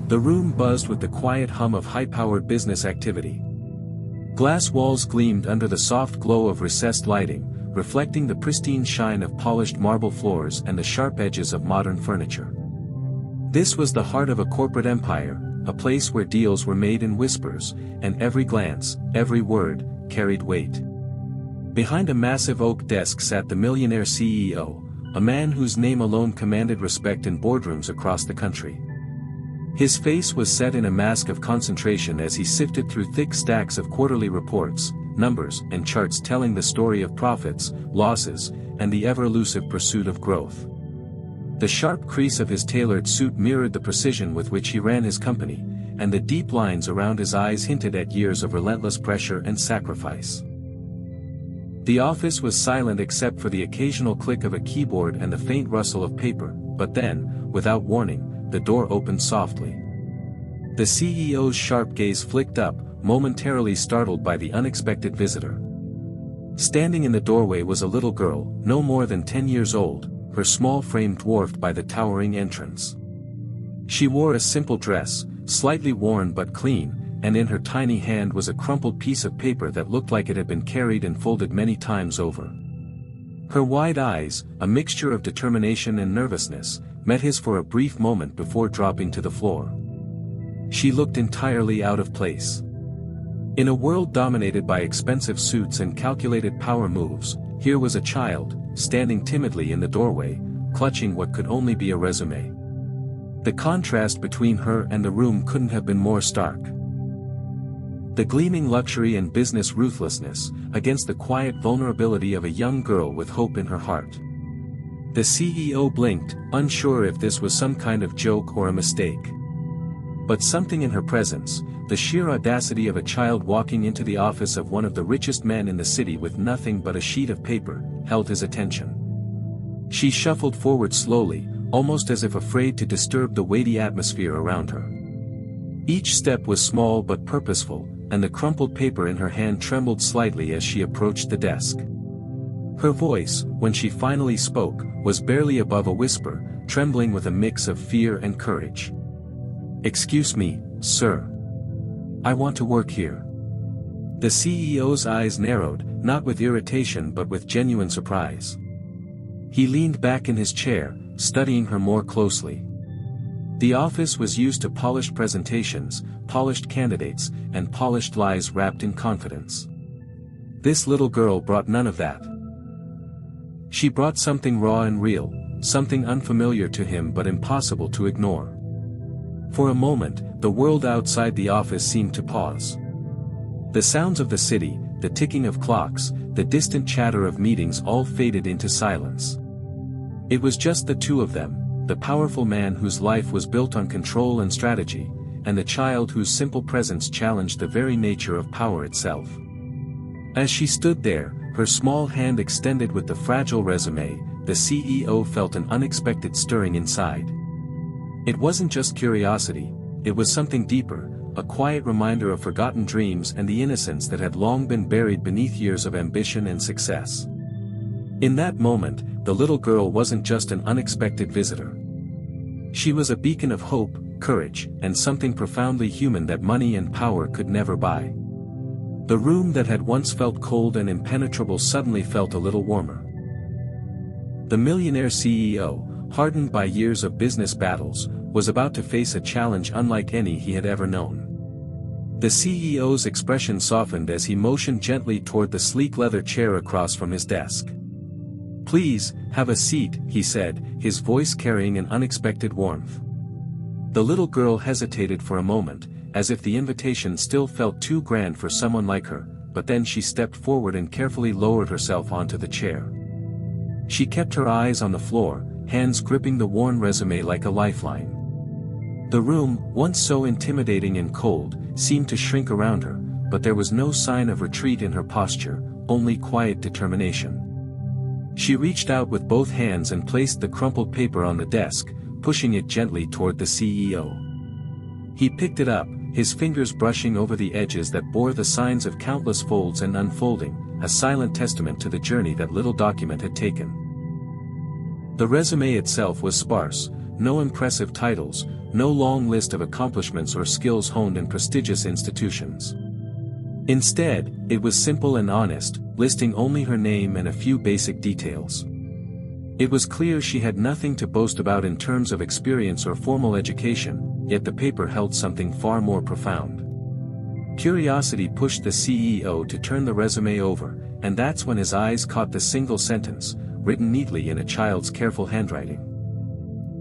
The room buzzed with the quiet hum of high-powered business activity. Glass walls gleamed under the soft glow of recessed lighting, reflecting the pristine shine of polished marble floors and the sharp edges of modern furniture. This was the heart of a corporate empire, a place where deals were made in whispers, and every glance, every word, carried weight. Behind a massive oak desk sat the millionaire CEO, a man whose name alone commanded respect in boardrooms across the country. His face was set in a mask of concentration as he sifted through thick stacks of quarterly reports, numbers and charts telling the story of profits, losses, and the ever-elusive pursuit of growth. The sharp crease of his tailored suit mirrored the precision with which he ran his company, and the deep lines around his eyes hinted at years of relentless pressure and sacrifice. The office was silent except for the occasional click of a keyboard and the faint rustle of paper, but then, without warning, the door opened softly. The CEO's sharp gaze flicked up, momentarily startled by the unexpected visitor. Standing in the doorway was a little girl, no more than 10 years old, her small frame dwarfed by the towering entrance. She wore a simple dress, slightly worn but clean, and in her tiny hand was a crumpled piece of paper that looked like it had been carried and folded many times over. Her wide eyes, a mixture of determination and nervousness, met his for a brief moment before dropping to the floor. She looked entirely out of place. In a world dominated by expensive suits and calculated power moves, here was a child, standing timidly in the doorway, clutching what could only be a resume. The contrast between her and the room couldn't have been more stark. The gleaming luxury and business ruthlessness, against the quiet vulnerability of a young girl with hope in her heart. The CEO blinked, unsure if this was some kind of joke or a mistake. But something in her presence, the sheer audacity of a child walking into the office of one of the richest men in the city with nothing but a sheet of paper, held his attention. She shuffled forward slowly, almost as if afraid to disturb the weighty atmosphere around her. Each step was small but purposeful, and the crumpled paper in her hand trembled slightly as she approached the desk. Her voice, when she finally spoke, was barely above a whisper, trembling with a mix of fear and courage. "Excuse me, sir. I want to work here." The CEO's eyes narrowed, not with irritation but with genuine surprise. He leaned back in his chair, studying her more closely. The office was used to polished presentations, polished candidates, and polished lies wrapped in confidence. This little girl brought none of that. She brought something raw and real, something unfamiliar to him but impossible to ignore. For a moment, the world outside the office seemed to pause. The sounds of the city, the ticking of clocks, the distant chatter of meetings all faded into silence. It was just the two of them, the powerful man whose life was built on control and strategy, and the child whose simple presence challenged the very nature of power itself. As she stood there, her small hand extended with the fragile resume, the CEO felt an unexpected stirring inside. It wasn't just curiosity, it was something deeper, a quiet reminder of forgotten dreams and the innocence that had long been buried beneath years of ambition and success. In that moment, the little girl wasn't just an unexpected visitor. She was a beacon of hope, courage, and something profoundly human that money and power could never buy. The room that had once felt cold and impenetrable suddenly felt a little warmer. The millionaire CEO, hardened by years of business battles, was about to face a challenge unlike any he had ever known. The CEO's expression softened as he motioned gently toward the sleek leather chair across from his desk. "Please, have a seat," he said, his voice carrying an unexpected warmth. The little girl hesitated for a moment, as if the invitation still felt too grand for someone like her, but then she stepped forward and carefully lowered herself onto the chair. She kept her eyes on the floor, hands gripping the worn resume like a lifeline. The room, once so intimidating and cold, seemed to shrink around her, but there was no sign of retreat in her posture, only quiet determination. She reached out with both hands and placed the crumpled paper on the desk, pushing it gently toward the CEO. He picked it up, his fingers brushing over the edges that bore the signs of countless folds and unfolding, a silent testament to the journey that little document had taken. The resume itself was sparse, no impressive titles, no long list of accomplishments or skills honed in prestigious institutions. Instead, it was simple and honest, listing only her name and a few basic details. It was clear she had nothing to boast about in terms of experience or formal education, yet the paper held something far more profound. Curiosity pushed the CEO to turn the resume over, and that's when his eyes caught the single sentence, written neatly in a child's careful handwriting.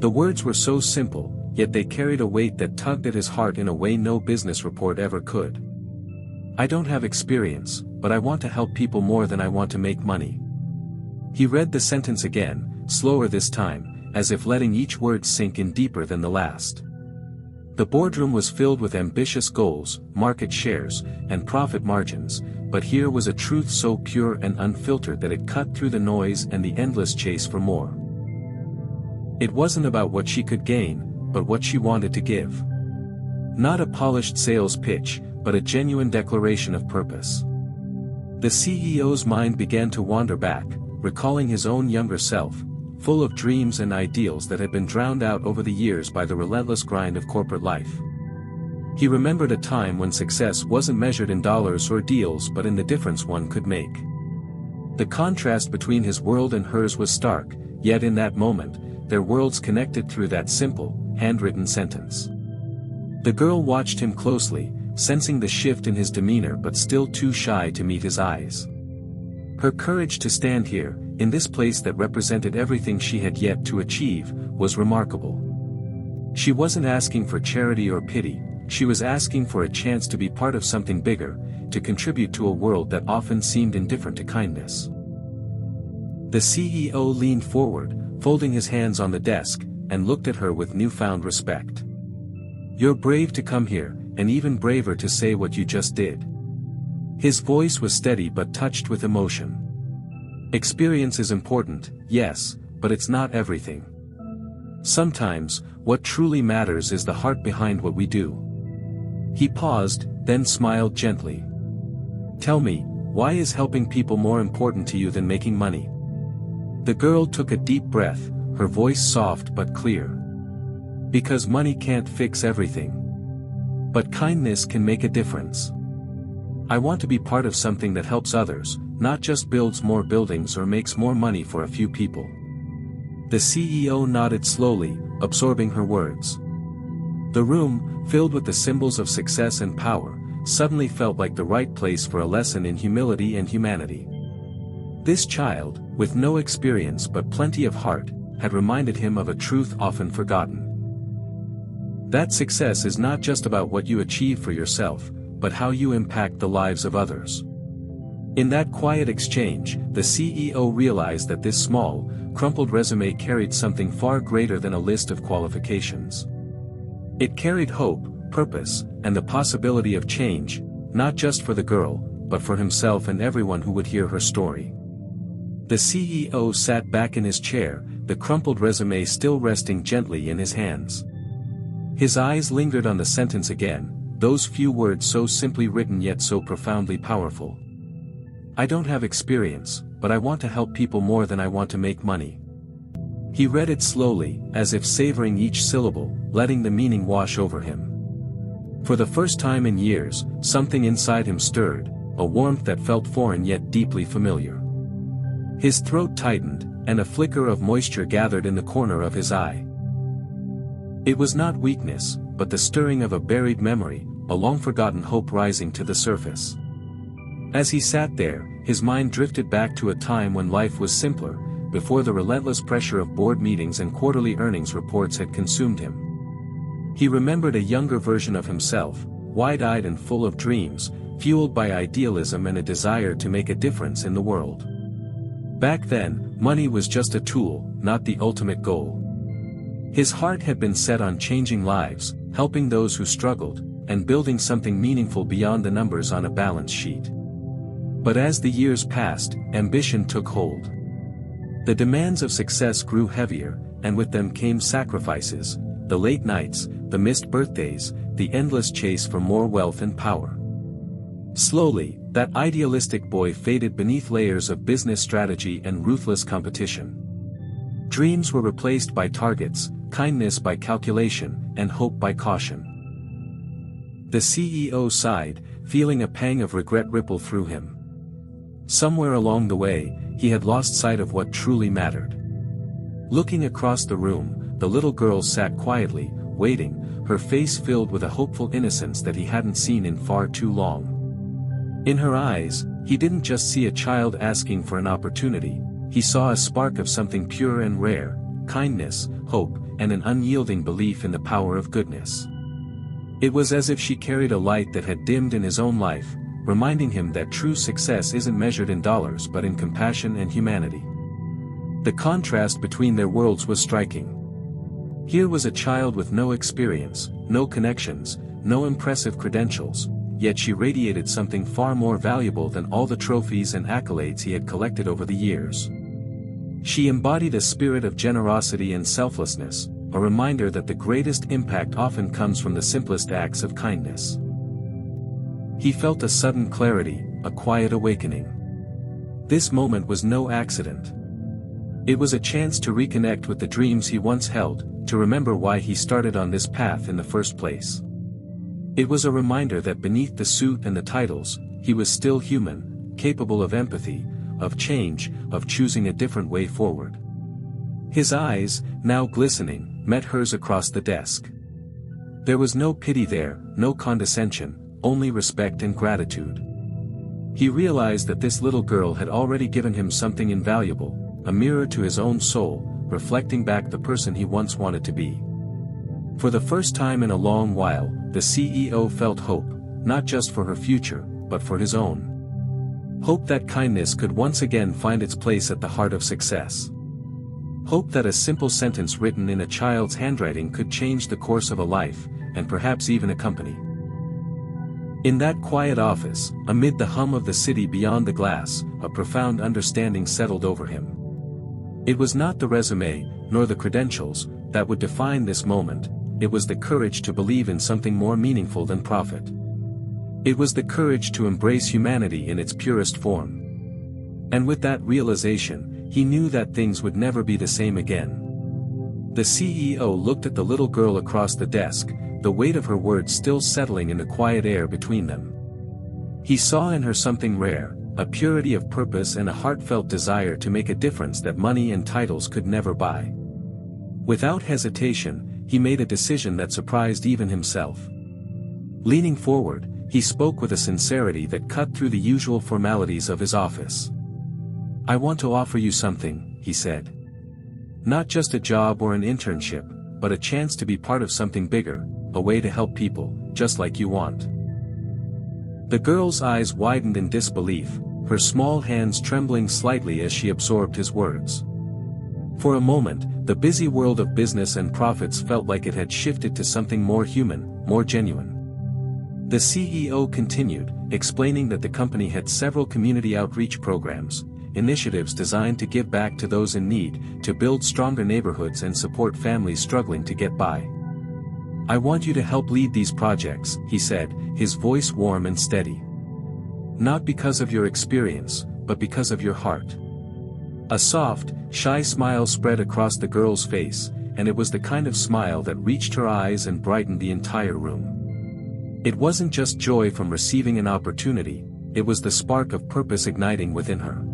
The words were so simple, yet they carried a weight that tugged at his heart in a way no business report ever could. "I don't have experience, but I want to help people more than I want to make money." He read the sentence again, slower this time, as if letting each word sink in deeper than the last. The boardroom was filled with ambitious goals, market shares, and profit margins, but here was a truth so pure and unfiltered that it cut through the noise and the endless chase for more. It wasn't about what she could gain, but what she wanted to give. Not a polished sales pitch, but a genuine declaration of purpose. The CEO's mind began to wander back, recalling his own younger self, full of dreams and ideals that had been drowned out over the years by the relentless grind of corporate life. He remembered a time when success wasn't measured in dollars or deals but in the difference one could make. The contrast between his world and hers was stark, yet in that moment, their worlds connected through that simple, handwritten sentence. The girl watched him closely, sensing the shift in his demeanor but still too shy to meet his eyes. Her courage to stand here, in this place that represented everything she had yet to achieve, was remarkable. She wasn't asking for charity or pity, she was asking for a chance to be part of something bigger, to contribute to a world that often seemed indifferent to kindness. The CEO leaned forward, folding his hands on the desk, and looked at her with newfound respect. "You're brave to come here, and even braver to say what you just did." His voice was steady but touched with emotion. "Experience is important, yes, but it's not everything. Sometimes, what truly matters is the heart behind what we do." He paused, then smiled gently. "Tell me, why is helping people more important to you than making money?" The girl took a deep breath, her voice soft but clear. "Because money can't fix everything. But kindness can make a difference. I want to be part of something that helps others, not just builds more buildings or makes more money for a few people." The CEO nodded slowly, absorbing her words. The room, filled with the symbols of success and power, suddenly felt like the right place for a lesson in humility and humanity. This child, with no experience but plenty of heart, had reminded him of a truth often forgotten. That success is not just about what you achieve for yourself, but how you impact the lives of others. In that quiet exchange, the CEO realized that this small, crumpled resume carried something far greater than a list of qualifications. It carried hope, purpose, and the possibility of change, not just for the girl, but for himself and everyone who would hear her story. The CEO sat back in his chair, the crumpled resume still resting gently in his hands. His eyes lingered on the sentence again, those few words so simply written yet so profoundly powerful. "I don't have experience, but I want to help people more than I want to make money." He read it slowly, as if savoring each syllable, letting the meaning wash over him. For the first time in years, something inside him stirred, a warmth that felt foreign yet deeply familiar. His throat tightened, and a flicker of moisture gathered in the corner of his eye. It was not weakness, but the stirring of a buried memory, a long-forgotten hope rising to the surface. As he sat there, his mind drifted back to a time when life was simpler, before the relentless pressure of board meetings and quarterly earnings reports had consumed him. He remembered a younger version of himself, wide-eyed and full of dreams, fueled by idealism and a desire to make a difference in the world. Back then, money was just a tool, not the ultimate goal. His heart had been set on changing lives, helping those who struggled, and building something meaningful beyond the numbers on a balance sheet. But as the years passed, ambition took hold. The demands of success grew heavier, and with them came sacrifices, the late nights, the missed birthdays, the endless chase for more wealth and power. Slowly, that idealistic boy faded beneath layers of business strategy and ruthless competition. Dreams were replaced by targets, kindness by calculation, and hope by caution. The CEO sighed, feeling a pang of regret ripple through him. Somewhere along the way, he had lost sight of what truly mattered. Looking across the room, the little girl sat quietly, waiting, her face filled with a hopeful innocence that he hadn't seen in far too long. In her eyes, he didn't just see a child asking for an opportunity, he saw a spark of something pure and rare, kindness, hope, and an unyielding belief in the power of goodness. It was as if she carried a light that had dimmed in his own life, reminding him that true success isn't measured in dollars but in compassion and humanity. The contrast between their worlds was striking. Here was a child with no experience, no connections, no impressive credentials, yet she radiated something far more valuable than all the trophies and accolades he had collected over the years. She embodied a spirit of generosity and selflessness, a reminder that the greatest impact often comes from the simplest acts of kindness. He felt a sudden clarity, a quiet awakening. This moment was no accident. It was a chance to reconnect with the dreams he once held, to remember why he started on this path in the first place. It was a reminder that beneath the suit and the titles, he was still human, capable of empathy, of change, of choosing a different way forward. His eyes, now glistening, met hers across the desk. There was no pity there, no condescension, only respect and gratitude. He realized that this little girl had already given him something invaluable, a mirror to his own soul, reflecting back the person he once wanted to be. For the first time in a long while, the CEO felt hope, not just for her future, but for his own. Hope that kindness could once again find its place at the heart of success. Hope that a simple sentence written in a child's handwriting could change the course of a life, and perhaps even a company. In that quiet office, amid the hum of the city beyond the glass, a profound understanding settled over him. It was not the resume, nor the credentials, that would define this moment, it was the courage to believe in something more meaningful than profit. It was the courage to embrace humanity in its purest form. And with that realization, he knew that things would never be the same again. The CEO looked at the little girl across the desk, the weight of her words still settling in the quiet air between them. He saw in her something rare, a purity of purpose and a heartfelt desire to make a difference that money and titles could never buy. Without hesitation, he made a decision that surprised even himself. Leaning forward, he spoke with a sincerity that cut through the usual formalities of his office. "I want to offer you something," he said. "Not just a job or an internship, but a chance to be part of something bigger, a way to help people, just like you want." The girl's eyes widened in disbelief, her small hands trembling slightly as she absorbed his words. For a moment, the busy world of business and profits felt like it had shifted to something more human, more genuine. The CEO continued, explaining that the company had several community outreach programs, initiatives designed to give back to those in need, to build stronger neighborhoods and support families struggling to get by. "I want you to help lead these projects," he said, his voice warm and steady. "Not because of your experience, but because of your heart." A soft, shy smile spread across the girl's face, and it was the kind of smile that reached her eyes and brightened the entire room. It wasn't just joy from receiving an opportunity, it was the spark of purpose igniting within her.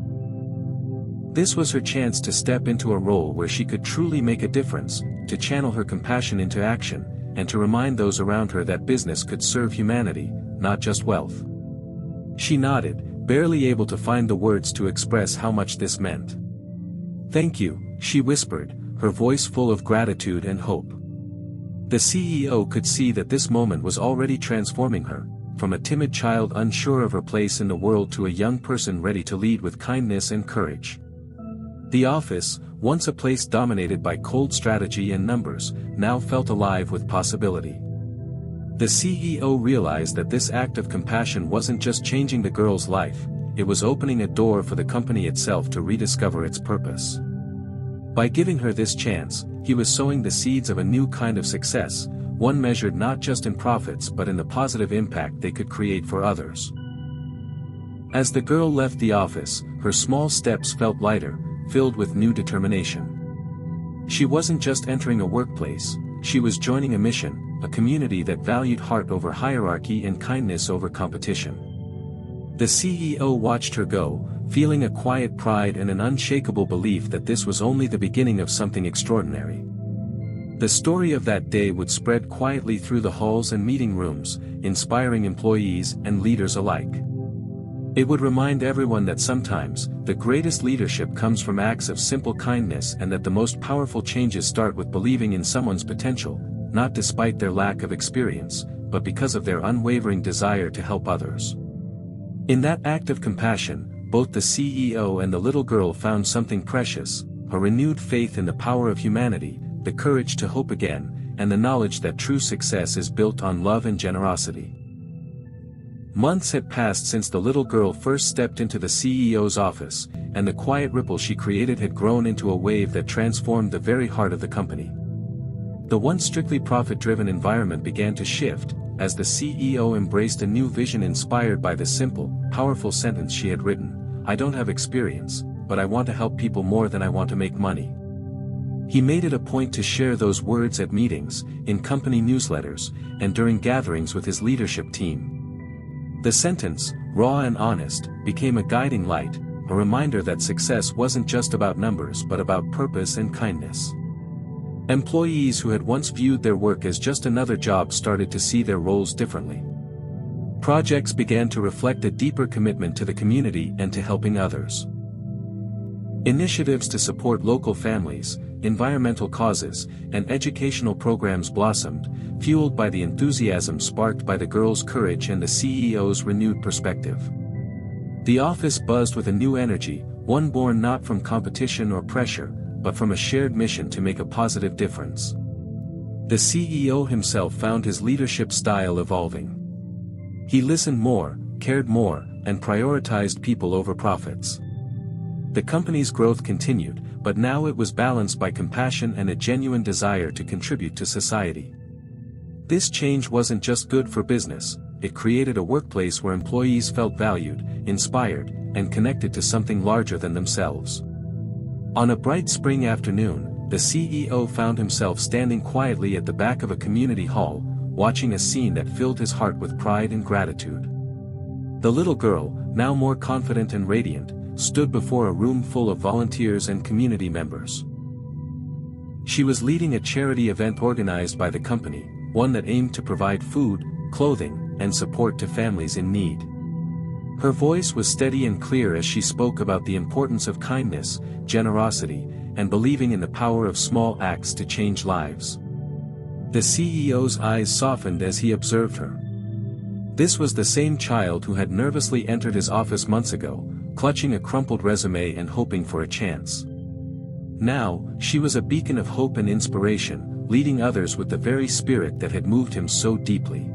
This was her chance to step into a role where she could truly make a difference, to channel her compassion into action, and to remind those around her that business could serve humanity, not just wealth. She nodded, barely able to find the words to express how much this meant. "Thank you," she whispered, her voice full of gratitude and hope. The CEO could see that this moment was already transforming her, from a timid child unsure of her place in the world to a young person ready to lead with kindness and courage. The office, once a place dominated by cold strategy and numbers, now felt alive with possibility. The CEO realized that this act of compassion wasn't just changing the girl's life, it was opening a door for the company itself to rediscover its purpose. By giving her this chance, he was sowing the seeds of a new kind of success, one measured not just in profits but in the positive impact they could create for others. As the girl left the office, her small steps felt lighter, filled with new determination. She wasn't just entering a workplace, she was joining a mission, a community that valued heart over hierarchy and kindness over competition. The CEO watched her go, feeling a quiet pride and an unshakable belief that this was only the beginning of something extraordinary. The story of that day would spread quietly through the halls and meeting rooms, inspiring employees and leaders alike. It would remind everyone that sometimes, the greatest leadership comes from acts of simple kindness and that the most powerful changes start with believing in someone's potential, not despite their lack of experience, but because of their unwavering desire to help others. In that act of compassion, both the CEO and the little girl found something precious, a renewed faith in the power of humanity, the courage to hope again, and the knowledge that true success is built on love and generosity. Months had passed since the little girl first stepped into the CEO's office, and the quiet ripple she created had grown into a wave that transformed the very heart of the company. The once strictly profit-driven environment began to shift, as the CEO embraced a new vision inspired by the simple, powerful sentence she had written, "I don't have experience, but I want to help people more than I want to make money." He made it a point to share those words at meetings, in company newsletters, and during gatherings with his leadership team. The sentence, raw and honest, became a guiding light, a reminder that success wasn't just about numbers but about purpose and kindness. Employees who had once viewed their work as just another job started to see their roles differently. Projects began to reflect a deeper commitment to the community and to helping others. Initiatives to support local families, environmental causes, and educational programs blossomed, fueled by the enthusiasm sparked by the girl's courage and the CEO's renewed perspective. The office buzzed with a new energy, one born not from competition or pressure, but from a shared mission to make a positive difference. The CEO himself found his leadership style evolving. He listened more, cared more, and prioritized people over profits. The company's growth continued, but now it was balanced by compassion and a genuine desire to contribute to society. This change wasn't just good for business, it created a workplace where employees felt valued, inspired, and connected to something larger than themselves. On a bright spring afternoon, the CEO found himself standing quietly at the back of a community hall, watching a scene that filled his heart with pride and gratitude. The little girl, now more confident and radiant, stood before a room full of volunteers and community members. She was leading a charity event organized by the company, one that aimed to provide food, clothing, and support to families in need. Her voice was steady and clear as she spoke about the importance of kindness, generosity, and believing in the power of small acts to change lives. The CEO's eyes softened as he observed her. This was the same child who had nervously entered his office months ago, clutching a crumpled resume and hoping for a chance. Now, she was a beacon of hope and inspiration, leading others with the very spirit that had moved him so deeply.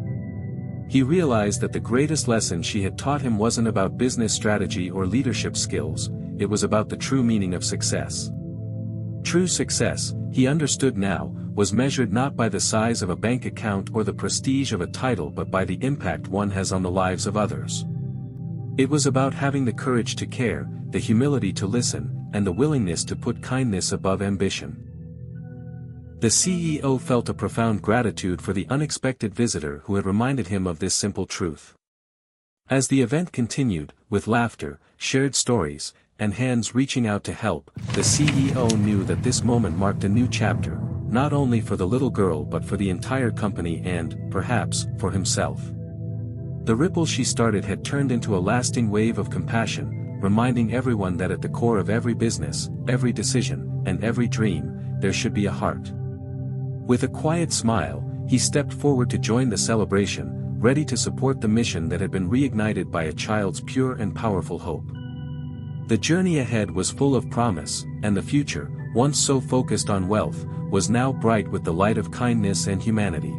He realized that the greatest lesson she had taught him wasn't about business strategy or leadership skills, it was about the true meaning of success. True success, he understood now, was measured not by the size of a bank account or the prestige of a title but by the impact one has on the lives of others. It was about having the courage to care, the humility to listen, and the willingness to put kindness above ambition. The CEO felt a profound gratitude for the unexpected visitor who had reminded him of this simple truth. As the event continued, with laughter, shared stories, and hands reaching out to help, the CEO knew that this moment marked a new chapter, not only for the little girl but for the entire company and, perhaps, for himself. The ripple she started had turned into a lasting wave of compassion, reminding everyone that at the core of every business, every decision, and every dream, there should be a heart. With a quiet smile, he stepped forward to join the celebration, ready to support the mission that had been reignited by a child's pure and powerful hope. The journey ahead was full of promise, and the future, once so focused on wealth, was now bright with the light of kindness and humanity.